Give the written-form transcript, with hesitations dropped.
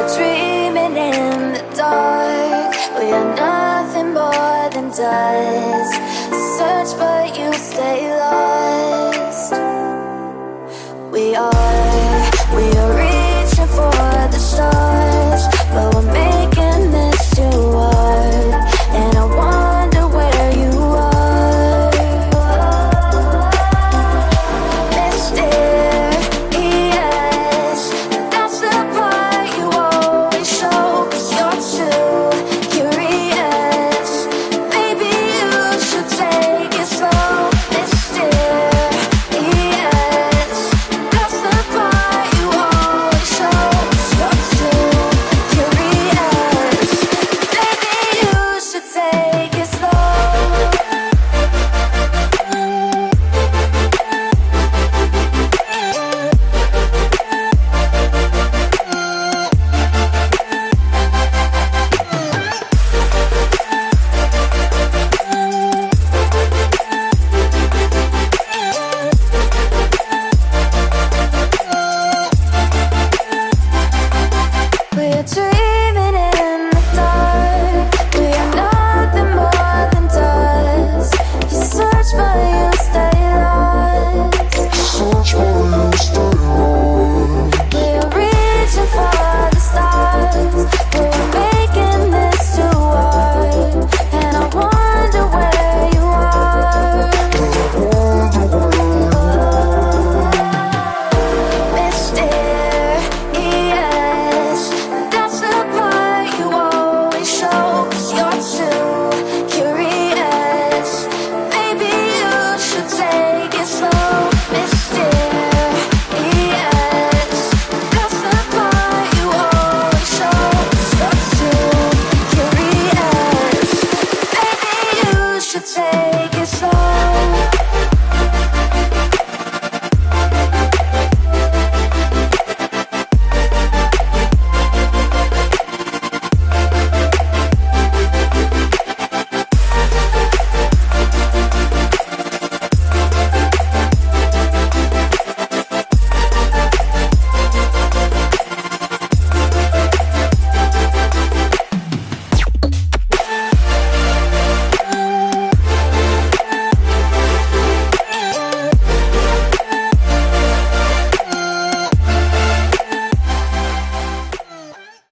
We're dreaming in the dark. We are nothing more than dust. Search but you stay lost. We are reaching for the stars, but we're making this too hard. And I wonder where you are. Mysterious, that's the part you always show. 'Cause you're too curious. Maybe you should take it slow. Mysterious, that's the part you always show. 'Cause you're too curious. Maybe you should take it slow. We're